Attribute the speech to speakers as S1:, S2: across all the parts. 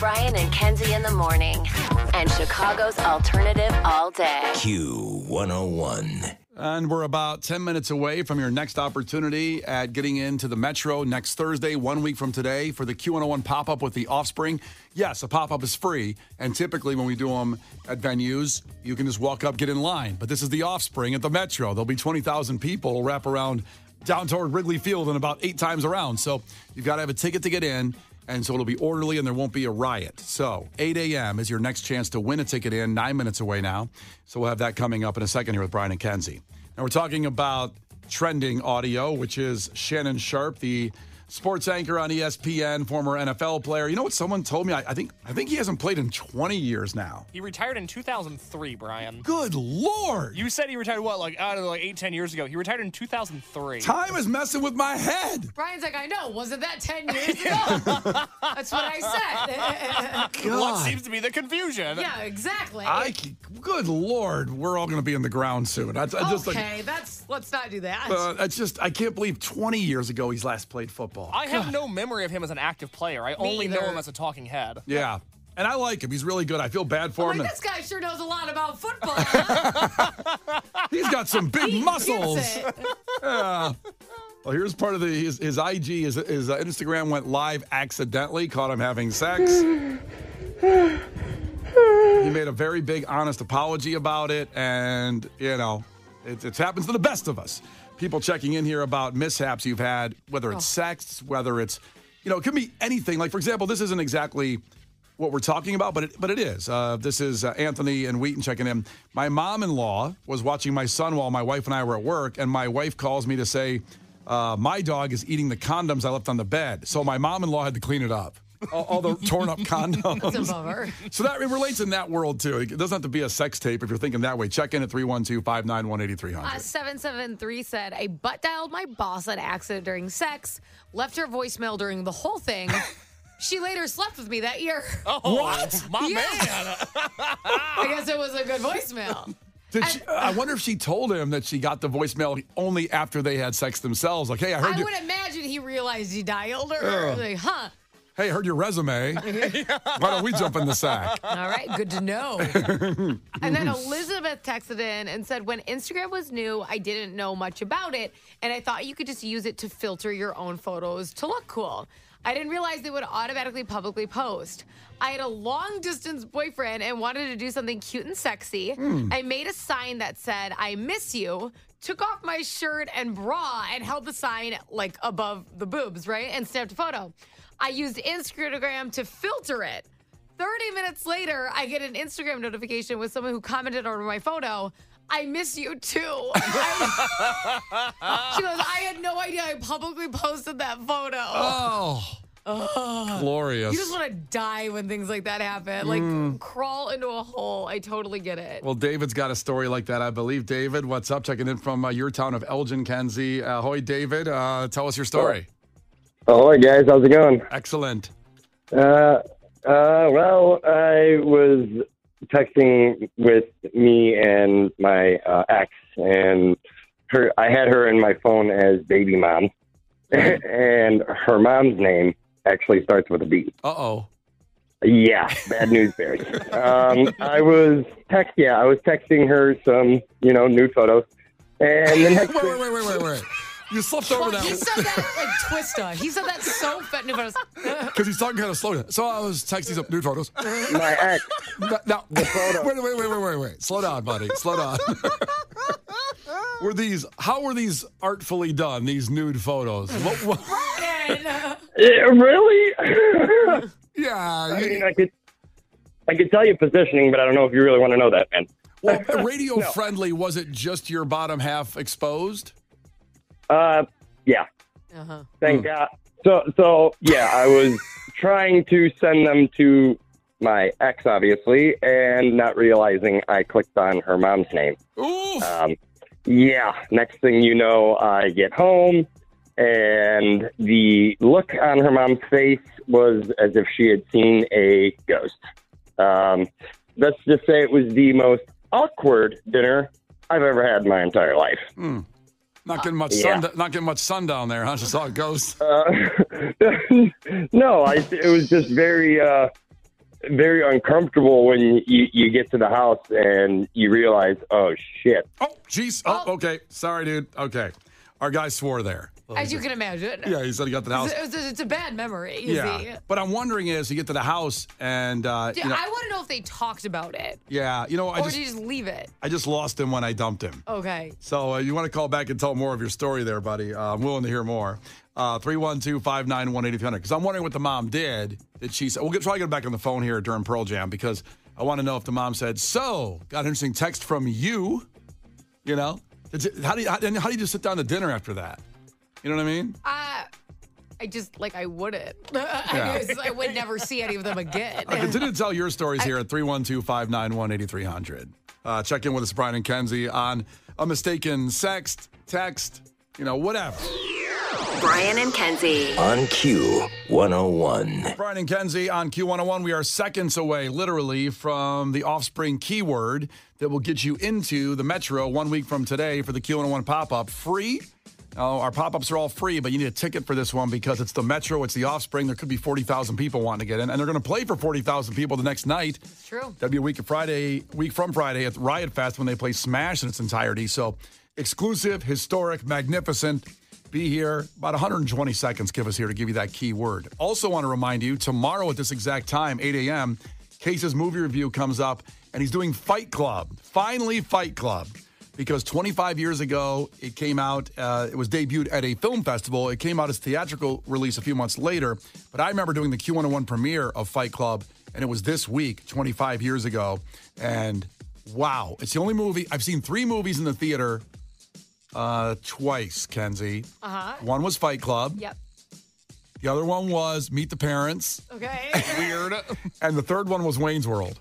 S1: Brian and Kenzie in the morning. And Chicago's alternative all day.
S2: Q101.
S3: And we're about 10 minutes away from your next opportunity at getting into the Metro next Thursday, 1 week from today, for the Q101 pop-up with the Offspring. Yes, a pop-up is free, and typically when we do them at venues, you can just walk up, get in line. But this is the Offspring at the Metro. There'll be 20,000 people wrap around down toward Wrigley Field and about 8 times around. So you've got to have a ticket to get in, and so it'll be orderly and there won't be a riot. So 8 a.m. is your next chance to win a ticket in, 9 minutes away now. So we'll have that coming up in a second here with Brian and Kenzie. Now we're talking about trending audio, which is Shannon Sharpe, the sports anchor on ESPN, former NFL player. You know what someone told me? I think he hasn't played in 20 years now.
S4: He retired in 2003, Brian.
S3: Good Lord.
S4: You said he retired, what, like 8-10 years ago. He retired in 2003.
S3: Time is messing with my head.
S5: Brian's like, I know. Wasn't that 10 years ago? That's what I said.
S3: God.
S4: What seems to be the confusion?
S5: Yeah, exactly.
S3: Good Lord. We're all going to be in the ground soon.
S5: Let's not do that.
S3: I can't believe 20 years ago he's last played football.
S4: I have no memory of him as an active player. I only know him as a talking head.
S3: Yeah. And I like him. He's really good. I feel bad for him.
S5: This guy sure knows a lot about football, huh?
S3: He's got some big muscles. Yeah. Well, here's part of his IG. His Instagram went live accidentally. Caught him having sex. He made a very big, honest apology about it. And, you know, it happens to the best of us. People checking in here about mishaps you've had, whether it's sex, whether it's, it could be anything. Like, for example, this isn't exactly what we're talking about, but it is. This is Anthony and Wheaton checking in. My mom-in-law was watching my son while my wife and I were at work, and my wife calls me to say, my dog is eating the condoms I left on the bed. So my mom-in-law had to clean it up. All the torn up condoms.
S5: That's a bummer.
S3: So that it relates in that world, too. It doesn't have to be a sex tape if you're thinking that way. Check in at 312-591-8300.
S5: 773 said, I butt dialed my boss on accident during sex, left her voicemail during the whole thing. She later slept with me that year.
S4: Oh, what? My man.
S5: I guess it was a good voicemail.
S3: I wonder if she told him that she got the voicemail only after they had sex themselves. Like, hey, I heard you.
S5: I would imagine he realized he dialed her. Like, huh?
S3: Hey, I heard your resume. Why don't we jump in the sack?
S5: All right, good to know. And then Elizabeth texted in and said, when Instagram was new, I didn't know much about it, and I thought you could just use it to filter your own photos to look cool. I didn't realize they would automatically publicly post. I had a long-distance boyfriend and wanted to do something cute and sexy. I made a sign that said, I miss you, took off my shirt and bra, and held the sign, like, above the boobs, right, and snapped a photo. I used Instagram to filter it. 30 minutes later, I get an Instagram notification with someone who commented on my photo. I miss you too. She goes, I had no idea I publicly posted that photo.
S3: Oh, glorious.
S5: You just want to die when things like that happen. Like, crawl into a hole. I totally get it.
S3: Well, David's got a story like that, I believe. David, what's up? Checking in from your town of Elgin, Kenzie. Ahoy, David. Tell us your story.
S6: Hi, guys. How's it going?
S3: Excellent.
S6: Well, I was texting with me and my ex, and I had her in my phone as baby mom, and her mom's name actually starts with a B.
S3: Uh-oh.
S6: Yeah, bad news bears. I was texting her some, nude photos, and the next
S3: Wait. You slipped over that.
S5: He said that like Twista. He said that so fat.
S3: Because he's talking kind of slow. So I was texting some nude photos.
S6: My ex.
S3: Now,
S6: the photo.
S3: Wait. Slow down, buddy. Slow down. How were these artfully done, these nude photos?
S6: Really?
S3: Yeah.
S6: I mean, I could tell you positioning, but I don't know if you really want to know that, man.
S3: Well, radio friendly, was it just your bottom half exposed?
S6: Yeah.
S5: Uh-huh.
S6: Thank God. So yeah, I was trying to send them to my ex, obviously, and not realizing I clicked on her mom's name.
S3: Oof.
S6: Yeah. Next thing you know, I get home, and the look on her mom's face was as if she had seen a ghost. Let's just say it was the most awkward dinner I've ever had in my entire life.
S3: Not getting much sun down there, huh? Just saw a ghost.
S6: No, it was just very very uncomfortable when you get to the house and you realize, oh, shit.
S3: Oh, jeez. Oh, okay. Sorry, dude. Okay. Our guy swore there.
S5: As you can imagine.
S3: Yeah, he said he got to the house.
S5: It's a bad memory, you see.
S3: But I'm wondering is you get to the house and...
S5: Dude, I want to know if they talked about it.
S3: Yeah,
S5: or did you just leave it?
S3: I just lost him when I dumped him.
S5: Okay.
S3: So you want to call back and tell more of your story there, buddy. I'm willing to hear more. 312-591-8300. Because I'm wondering what the mom did that she said. We'll try to get back on the phone here during Pearl Jam because I want to know if the mom said, so, got an interesting text from you. You know? How do you just sit down to dinner after that? You know what I mean?
S5: I just, I wouldn't. I would never see any of them again.
S3: Continue to tell your stories here at 312-591-8300. Check in with us, Brian and Kenzie, on a mistaken sext, text, whatever.
S1: Brian and Kenzie.
S2: On Q101.
S3: Brian and Kenzie on Q101. We are seconds away, literally, from the Offspring keyword that will get you into the Metro 1 week from today for the Q101 pop-up. Free. Our pop-ups are all free, but you need a ticket for this one because it's the Metro, it's the Offspring. There could be 40,000 people wanting to get in, and they're going to play for 40,000 people the next night.
S5: It's true.
S3: That'd be a week from Friday at Riot Fest when they play Smash in its entirety. So exclusive, historic, magnificent. Be here. About 120 seconds give us here to give you that key word. Also want to remind you, tomorrow at this exact time, 8 a.m., Case's movie review comes up, and he's doing Fight Club. Finally, Fight Club. Because 25 years ago, it came out, it was debuted at a film festival. It came out as theatrical release a few months later. But I remember doing the Q101 premiere of Fight Club, and it was this week, 25 years ago. And wow, it's the only movie, I've seen 3 movies in the theater twice, Kenzie. One was Fight Club.
S5: Yep.
S3: The other one was Meet the Parents.
S5: Okay.
S3: Weird. And the third one was Wayne's World.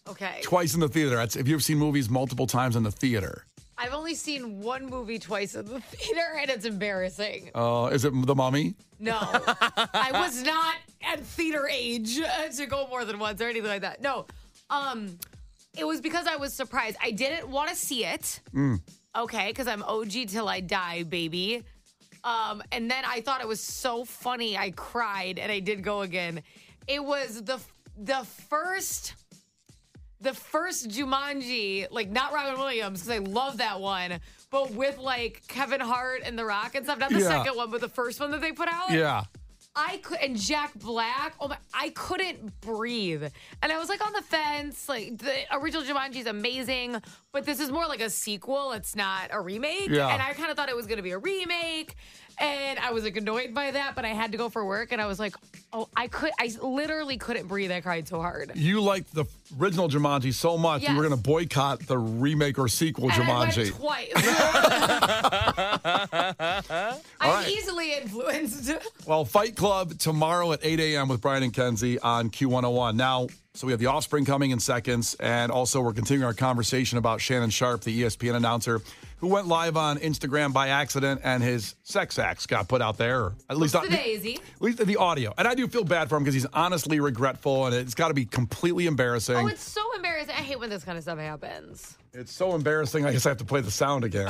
S5: Okay.
S3: Twice in the theater. Have you ever seen movies multiple times in the theater?
S5: I've only seen one movie twice in the theater, and it's embarrassing.
S3: Is it The Mummy?
S5: No. I was not at theater age to go more than once or anything like that. No. It was because I was surprised. I didn't want to see it. Okay, because I'm OG till I die, baby. And then I thought it was so funny. I cried, and I did go again. It was the first Jumanji, not Robin Williams, because I love that one, but with Kevin Hart and The Rock and stuff. Not the second one, but the first one that they put out.
S3: Yeah.
S5: And Jack Black. I couldn't breathe. And I was on the fence. The original Jumanji is amazing, but this is more like a sequel. It's not a remake.
S3: Yeah.
S5: And I kind of thought it was going to be a remake. And I was annoyed by that, but I had to go for work, and I was I literally couldn't breathe. I cried so hard.
S3: You liked the original Jumanji so much, you were going to boycott the remake or sequel Jumanji.
S5: I went twice. I'm easily influenced.
S3: Well, Fight Club tomorrow at 8 a.m. with Brian and Kenzie on Q101. Now, so we have the Offspring coming in seconds, and also we're continuing our conversation about Shannon Sharpe, the ESPN announcer, who went live on Instagram by accident, and his sex acts got put out there. Or at least
S5: at
S3: least the audio. And I do feel bad for him because he's honestly regretful, and it's got to be completely embarrassing.
S5: Oh, it's so embarrassing. I hate when this kind of stuff happens.
S3: It's so embarrassing. I guess I have to play the sound again.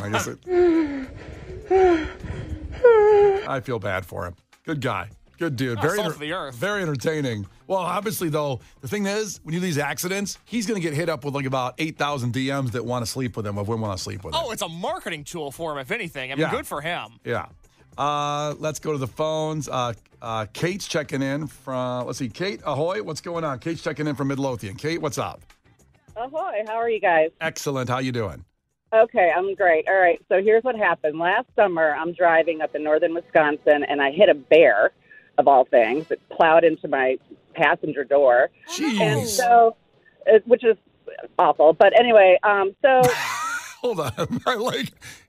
S3: I feel bad for him. Good guy. Good dude.
S4: Salt of the earth.
S3: Very entertaining. Well, obviously, though, the thing is, when you do these accidents, he's going to get hit up with about 8,000 DMs that want to sleep with him, of women want to sleep with him.
S4: Oh, it's a marketing tool for him, if anything. I mean, good for him.
S3: Yeah. Let's go to the phones. Kate's checking in from, let's see, Kate, ahoy. What's going on? Kate's checking in from Midlothian. Kate, what's up?
S7: Ahoy. How are you guys?
S3: Excellent. How you doing?
S7: Okay, I'm great. All right, so here's what happened. Last summer, I'm driving up in northern Wisconsin, and I hit a bear, of all things. It plowed into my passenger door.
S3: Jeez.
S7: And so, which is awful. But anyway, so...
S3: Hold on.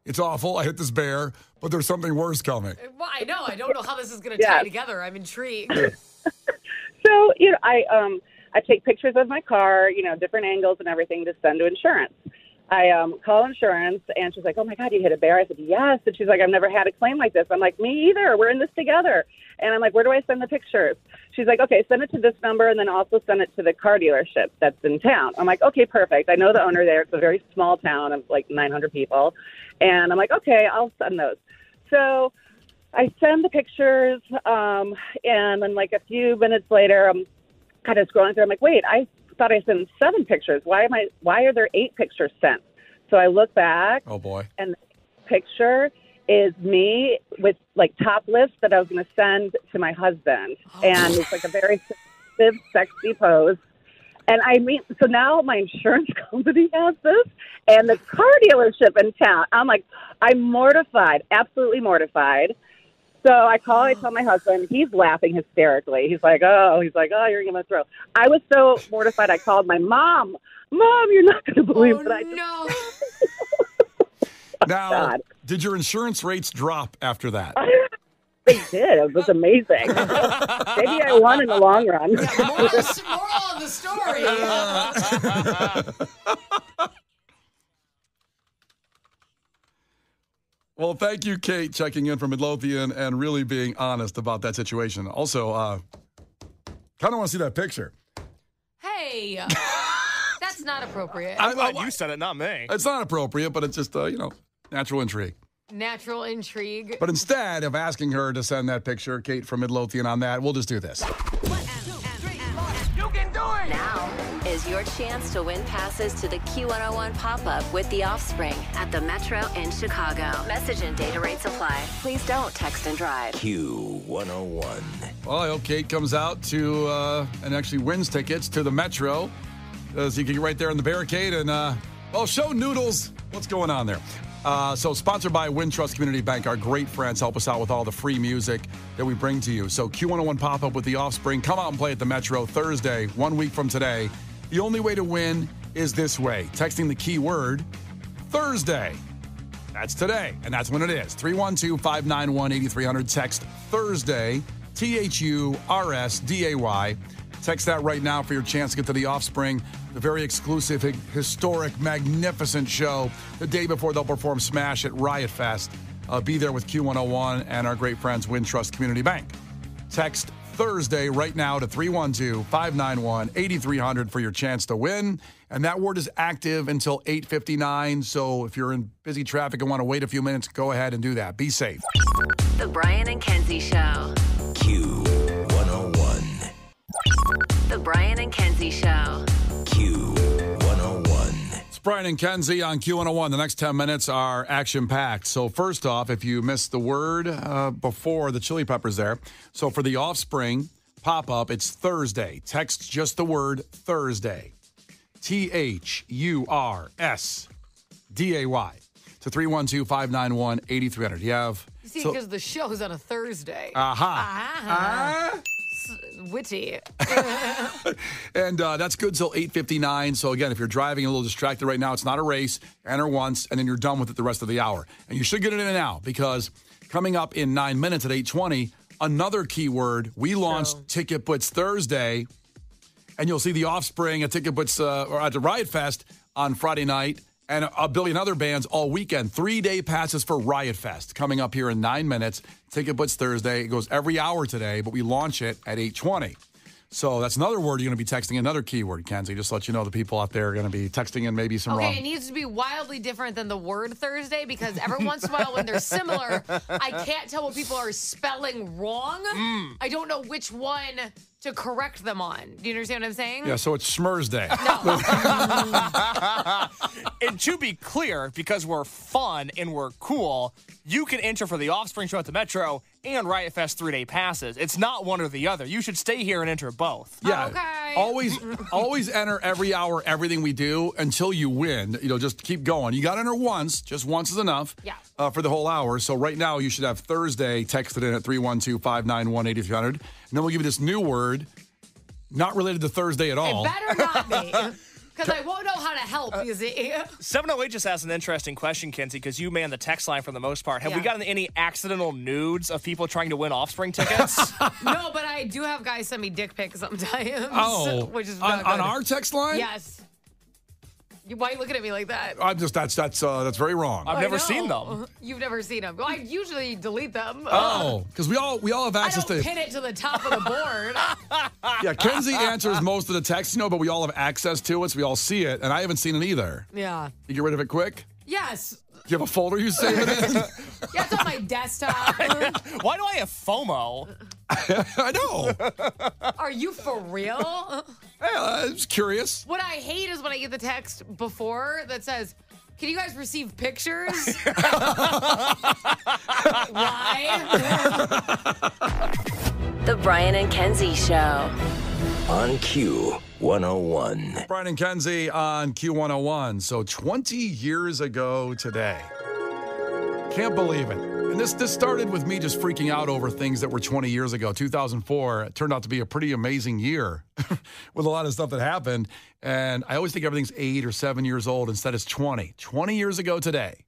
S3: It's awful. I hit this bear, but there's something worse coming.
S5: Well, I know. I don't know how this is going to tie together. I'm intrigued.
S7: So, I take pictures of my car, different angles and everything to send to insurance. I call insurance, and she's like, oh, my God, you hit a bear? I said, yes. And she's like, I've never had a claim like this. I'm like, me either. We're in this together. And I'm like, where do I send the pictures? She's like, okay, send it to this number, and then also send it to the car dealership that's in town. I'm like, okay, perfect. I know the owner there. It's a very small town of 900 people. And I'm like, okay, I'll send those. So I send the pictures, and then a few minutes later, I'm kind of scrolling through. I'm like, wait, I thought I sent 7 pictures. Why are there 8 pictures sent? So I look back.
S3: Oh, boy.
S7: And the picture is me with like topless that I was going to send to my husband. And it's like a very sensitive, sexy pose. And I mean, so now my insurance company has this and the car dealership in town. I'm like, I'm mortified, absolutely mortified. So I tell my husband, he's laughing hysterically. He's like, oh, you're going to throw. I was so mortified. I called my mom. Mom, you're not going to believe what I just
S5: no.
S3: Now,
S7: God.
S3: Did your insurance rates drop after that?
S7: They did. It was amazing. Maybe I won in the long run.
S5: Moral of the story.
S3: Well, thank you, Kate, checking in from Midlothian and really being honest about that situation. Also, kind of want to see that picture.
S5: Hey, that's not appropriate.
S4: I'm glad you said it, not me.
S3: It's not appropriate, but it's just, natural intrigue.
S5: Natural intrigue.
S3: But instead of asking her to send that picture, Kate from Midlothian, on that, we'll just do this.
S1: You can do it! Now is your chance to win passes to the Q101 pop-up with The Offspring at the Metro in Chicago. Message and data rates apply. Please don't text and drive.
S2: Q101.
S3: Well, I hope Kate comes out to and actually wins tickets to the Metro. So you can get right there in the barricade and, show Noodles what's going on there. So sponsored by Wintrust Community Bank. Our great friends help us out with all the free music that we bring to you. So Q101 pop-up with The Offspring. Come out and play at the Metro Thursday, 1 week from today. The only way to win is this way. Texting the keyword Thursday. That's today, and that's when it is. 312-591-8300. Text Thursday, THURSDAY. Text that right now for your chance to get to The Offspring, the very exclusive, historic, magnificent show the day before they'll perform Smash at Riot Fest. Be there with Q101 and our great friends Wintrust Community Bank. Text Thursday right now to 312-591-8300 for your chance to win. And that word is active until 8:59. So if you're in busy traffic and want to wait a few minutes, go ahead and do that. Be safe.
S1: The Brian and Kenzie Show.
S2: Q101.
S1: The Brian and Kenzie Show.
S2: Q101.
S3: It's Brian and Kenzie on Q101. The next 10 minutes are action-packed. So first off, if you missed the word before, the chili peppers there. So for the Offspring pop-up, it's Thursday. Text just the word Thursday. THURSDAY to 312-591-8300. You have...
S5: You see, because the show's on a Thursday. Witty.
S3: And that's good till 8:59. So again, if you're driving a little distracted right now, it's not a race. Enter once, and then you're done with it the rest of the hour. And you should get it in now because coming up in 9 minutes at 8:20, another keyword. We launched Ticket Blitz Thursday, and you'll see the Offspring at Ticket Blitz or at the Riot Fest on Friday night, and a billion other bands all weekend. 3-day passes for Riot Fest coming up here in 9 minutes. Ticket Blitz Thursday. It goes every hour today, but we launch it at 8:20. So that's another word you're going to be texting, another keyword, Kenzie. Just to let you know the people out there are going to be texting in maybe some wrong.
S5: Okay, it needs to be wildly different than the word Thursday because every once in a while when they're similar, I can't tell what people are spelling wrong. I don't know which one to correct them on. Do you understand what I'm saying?
S3: Yeah, so it's Schmurz Day.
S5: No.
S4: And to be clear, because we're fun and we're cool, you can enter for the Offspring show at the Metro and Riot Fest 3-day passes. It's not one or the other. You should stay here and enter both.
S3: Yeah.
S5: Okay.
S3: Always enter every hour, everything we do until you win. Just keep going. You got to enter once. Just once is enough.
S5: Yeah.
S3: For the whole hour. So right now you should have Thursday texted in at 312-591-8300. And then we'll give you this new word, not related to Thursday at all.
S5: It better not be. Because I won't know how to help, you see.
S4: 708 just asked an interesting question, Kenzie, because you man the text line for the most part. Have we gotten any accidental nudes of people trying to win Offspring tickets?
S5: No, but I do have guys send me dick pics sometimes.
S3: Oh,
S5: which is
S3: on
S5: not good.
S3: our text line?
S5: Yes. Why are you looking at me like that?
S3: I'm just that's very wrong.
S4: I've
S5: I
S4: never
S5: know.
S4: seen them.
S5: You've never seen them. I usually delete them.
S3: Oh, because we all have
S5: I
S3: access
S5: don't
S3: to.
S5: pin it to the top of the board.
S3: Yeah, Kenzie answers most of the texts, but we all have access to it, so we all see it, and I haven't seen it either.
S5: Yeah.
S3: You get rid of it quick?
S5: Yes.
S3: Do you have a folder you save it in?
S5: Yeah, it's on my desktop.
S4: Why do I have FOMO?
S3: I know.
S5: Are you for real?
S3: I was curious.
S5: What I hate is when I get the text before that says, "Can you guys receive pictures?" Why?
S1: The Brian and Kenzie Show.
S2: On Q101.
S3: Brian and Kenzie on Q101. So 20 years ago today. Can't believe it. And this started with me just freaking out over things that were 20 years ago. 2004 it turned out to be a pretty amazing year with a lot of stuff that happened. And I always think everything's 8 or 7 years old. Instead, it's 20. 20 years ago today.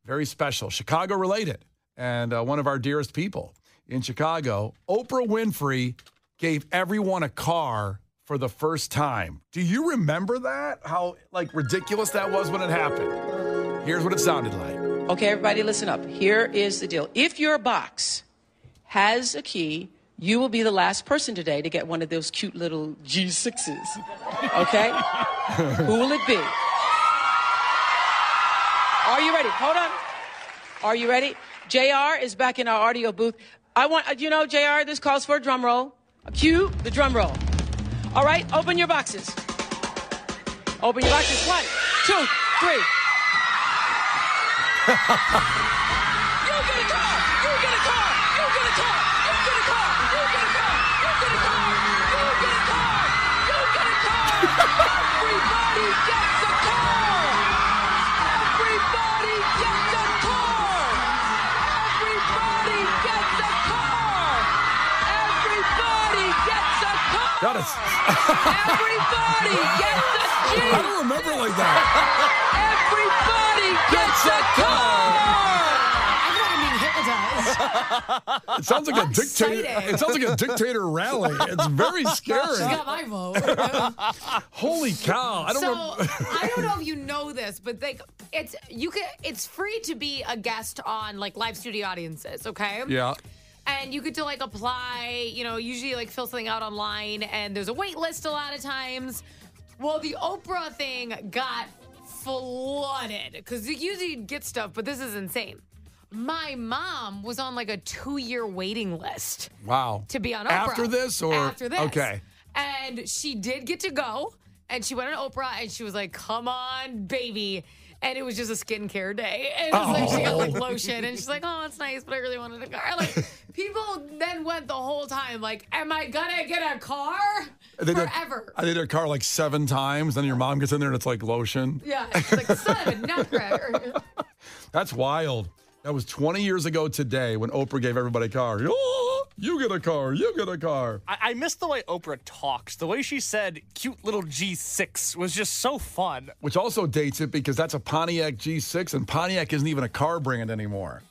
S3: Very special. Chicago related. And one of our dearest people in Chicago, Oprah Winfrey, gave everyone a car for the first time. Do you remember that? How ridiculous that was when it happened? Here's what it sounded like.
S8: Okay, everybody listen up. Here is the deal. If your box has a key, you will be the last person today to get one of those cute little G6s. Okay? Who will it be? Are you ready? Hold on. Are you ready? JR is back in our audio booth. JR, this calls for a drum roll. Cue the drum roll. All right, open your boxes. Open your boxes. 1, 2, 3. You get a car! You get a car! You get a car! You get a car! You get a car! You get a car! You get a car! You get a car! Everybody gets a car! Everybody gets a car! Everybody gets a car! Everybody gets a car!
S3: Got it.
S8: Everybody gets a Jeep!
S3: I don't remember like that.
S8: Everybody gets a car!
S3: It sounds like a dictator.
S5: exciting.
S3: It sounds like a dictator rally. It's very scary.
S5: She got my vote.
S3: Holy cow! I don't know.
S5: I don't know if you know this, but it's free to be a guest on live studio audiences. Okay.
S3: Yeah.
S5: And you get to apply. Usually fill something out online, and there's a wait list a lot of times. Well, the Oprah thing got flooded because usually you'd get stuff, but this is insane. My mom was on a 2-year waiting list.
S3: Wow.
S5: To be on Oprah.
S3: After this or?
S5: After this.
S3: Okay.
S5: And she did get to go, and she went on Oprah, and she was like, "Come on, baby." And it was just a skincare day. And it was she got lotion, and she's like, "Oh, it's nice, but I really wanted a car." People then went the whole time "Am I gonna get a car?" Forever.
S3: I did a car 7 times, then your mom gets in there and it's lotion.
S5: Yeah, it's son of a nutcracker.
S3: That's wild. That was 20 years ago today when Oprah gave everybody a car. Oh, you get a car. You get a car.
S4: I miss the way Oprah talks. The way she said cute little G6 was just so fun.
S3: Which also dates it because that's a Pontiac G6, and Pontiac isn't even a car brand anymore.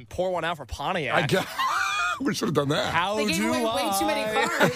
S4: Pour one out for Pontiac.
S3: I guess. We should have done that.
S5: They gave away way too many cars.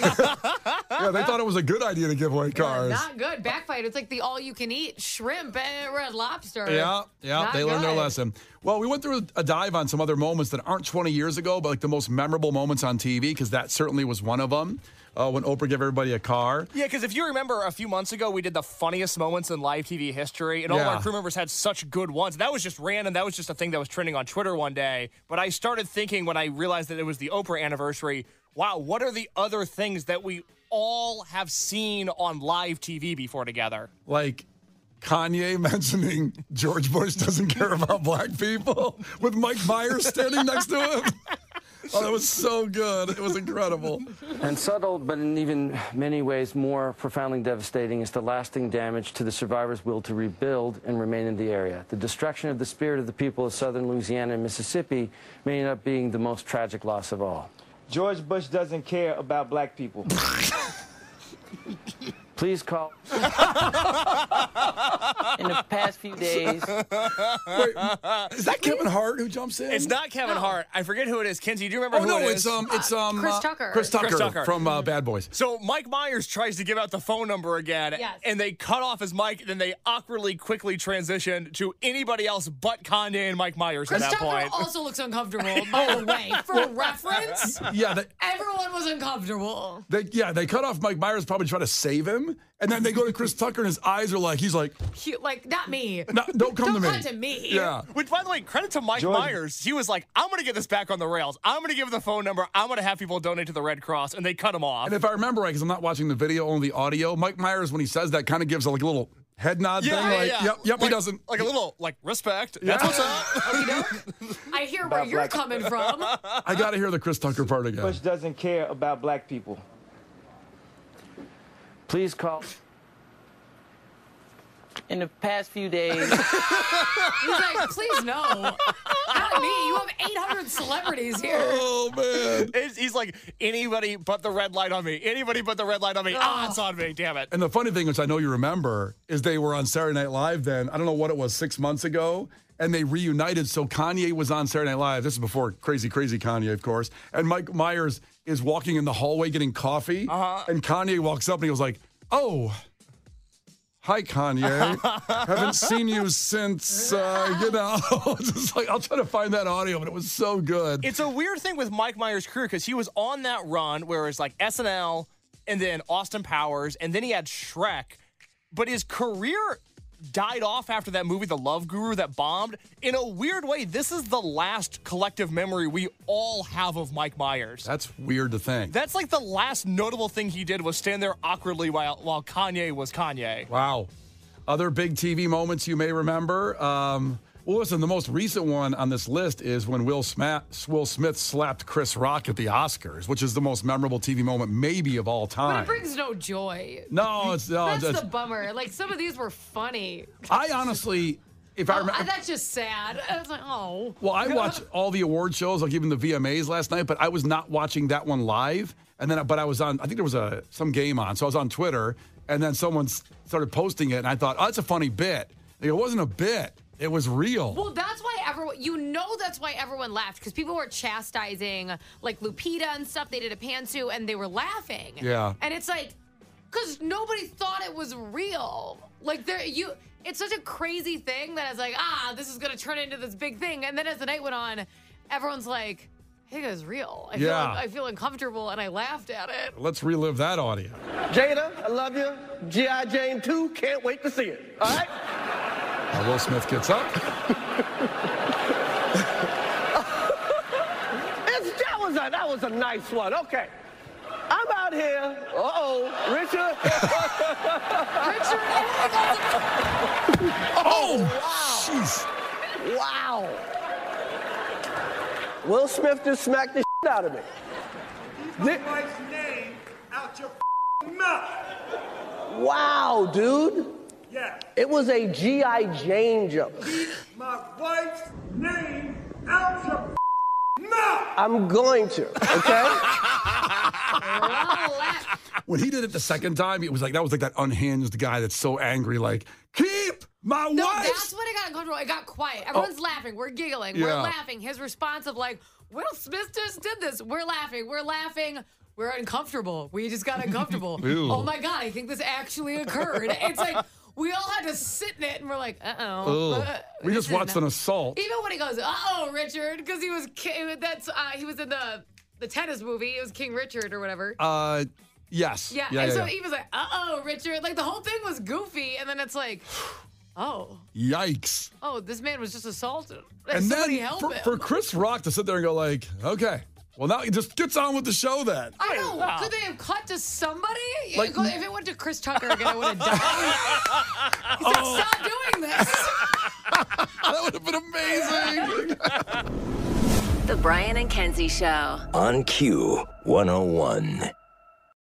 S3: Yeah, they thought it was a good idea to give away cars.
S5: Not good. Backfired. It's the all-you-can-eat shrimp and Red Lobster.
S3: Yeah, they learned their lesson. Well, we went through a dive on some other moments that aren't 20 years ago, but the most memorable moments on TV, because that certainly was one of them. When Oprah gave everybody a car.
S4: Yeah, because if you remember a few months ago, we did the funniest moments in live TV history, and all of our crew members had such good ones. That was just random. That was just a thing that was trending on Twitter one day. But I started thinking when I realized that it was the Oprah anniversary, wow, what are the other things that we all have seen on live TV before together?
S3: Like Kanye mentioning George Bush doesn't care about black people with Mike Myers standing next to him. Oh, that was so good. It was incredible.
S9: And subtle, but in even many ways more profoundly devastating, is the lasting damage to the survivors' will to rebuild and remain in the area. The destruction of the spirit of the people of southern Louisiana and Mississippi may end up being the most tragic loss of all.
S10: George Bush doesn't care about black people.
S9: Please call. In the past few days.
S3: Wait, is that Kevin Hart who jumps in?
S4: It's not Kevin Hart. I forget who it is. Kenzie, do you remember who it is?
S3: It's
S5: Chris Tucker.
S3: Chris Tucker from Bad Boys.
S4: So Mike Myers tries to give out the phone number again, and they cut off his mic, and then they awkwardly quickly transition to anybody else but Kanye and Mike Myers
S5: Chris
S4: at that
S5: Tucker
S4: point.
S5: also looks uncomfortable, by the way. For reference,
S3: Yeah,
S5: everyone was uncomfortable.
S3: they cut off Mike Myers, probably trying to save him. him. And then they go to Chris Tucker, and his eyes are like, he's like,
S5: not me.
S3: No, don't come to me.
S5: Don't come to me.
S3: Yeah.
S4: Which, by the way, credit to Mike Myers. He was like, I'm going to get this back on the rails. I'm going to give the phone number. I'm going to have people donate to the Red Cross. And they cut him off.
S3: And if I remember right, because I'm not watching the video, only the audio, Mike Myers, when he says that, kind of gives like a little head nod thing. Yep,
S4: like,
S3: he doesn't.
S4: Like a little, respect. Yeah. That's what's up.
S5: I hear where you're coming from.
S3: I got to hear the Chris Tucker part again.
S10: Bush doesn't care about black people.
S9: Please call.
S8: In the past few days.
S5: He's like, please no. Not me. You have 800 celebrities here.
S3: Oh, man.
S4: He's like, anybody but the red light on me. Anybody but the red light on me. It's on me. Damn it.
S3: And the funny thing, which I know you remember, is they were on Saturday Night Live then. I don't know what it was, 6 months ago. And they reunited. So Kanye was on Saturday Night Live. This is before crazy Kanye, of course. And Mike Myers is walking in the hallway getting coffee. And Kanye walks up and he was like, oh, hi, Kanye. Haven't seen you since, just like, I'll try to find that audio, but it was so good.
S4: It's a weird thing with Mike Myers' career because he was on that run where it was like SNL and then Austin Powers, and then he had Shrek. But his career died off after that movie, The Love Guru, that bombed. In a weird way, this is the last collective memory we all have of Mike Myers.
S3: That's weird to think.
S4: That's like the last notable thing he did was stand there awkwardly while Kanye was Kanye.
S3: Wow. Other big TV moments you may remember. Well, listen, the most recent one on this list is when Will Smith slapped Chris Rock at the Oscars, which is the most memorable TV moment maybe of all time.
S5: But it brings no joy.
S3: No, it's no.
S5: That's the bummer. Like, some of these were funny.
S3: I honestly, if I remember,
S5: that's just sad. I was like, oh.
S3: Well, I watched all the award shows, like even the VMAs last night, but I was not watching that one live. And then, but I was on. I think there was some game on, so I was on Twitter, and then someone started posting it, and I thought, oh, that's a funny bit. Like, it wasn't a bit. It was real.
S5: Well, that's why that's why everyone laughed, because people were chastising like Lupita and stuff. They did a pantsuit and they were laughing.
S3: Yeah.
S5: And it's like, because nobody thought it was real. Like it's such a crazy thing that it's like, this is gonna turn into this big thing. And then as the night went on, everyone's like, I think it was real. I feel uncomfortable, and I laughed at it.
S3: Let's relive that audio. Jada, I love you. G.I. Jane 2, can't wait to see it. All right? Will Smith gets up.
S11: That was a nice one. Okay. I'm out here. Richard.
S3: Jeez.
S11: Wow. Will Smith just smacked the shit out of me.
S12: Keep my wife's name out your mouth.
S11: Wow, dude.
S12: Yeah.
S11: It was a G.I. Jane joke.
S12: Keep my wife's name out your mouth.
S11: I'm going to, okay?
S3: When he did it the second time, it was like that unhinged guy that's so angry, like, keep my wife.
S5: No, that's when it got uncomfortable. It got quiet. Everyone's laughing. We're giggling.
S3: Yeah.
S5: We're laughing. His response of like, Will Smith just did this. We're laughing. We're laughing. We're uncomfortable. We just got uncomfortable. Oh my God, I think this actually occurred. It's like, we all had to sit in it, and we're like,
S3: We just watched an assault.
S5: Even when he goes, Richard, because he was in the tennis movie. It was King Richard or whatever.
S3: Yes.
S5: Yeah. So he was like, Richard. Like, the whole thing was goofy, and then it's like,
S3: yikes.
S5: This man was just assaulted.
S3: And
S5: somebody
S3: then
S5: help him.
S3: for Chris Rock to sit there and go like, okay, well, now he just gets on with the show then.
S5: I know. Could they have cut to somebody? Like, if it went to Chris Tucker again, I would have died. He's like, stop doing this.
S3: That would have been amazing.
S1: The Brian and Kenzie Show.
S2: On Q 101.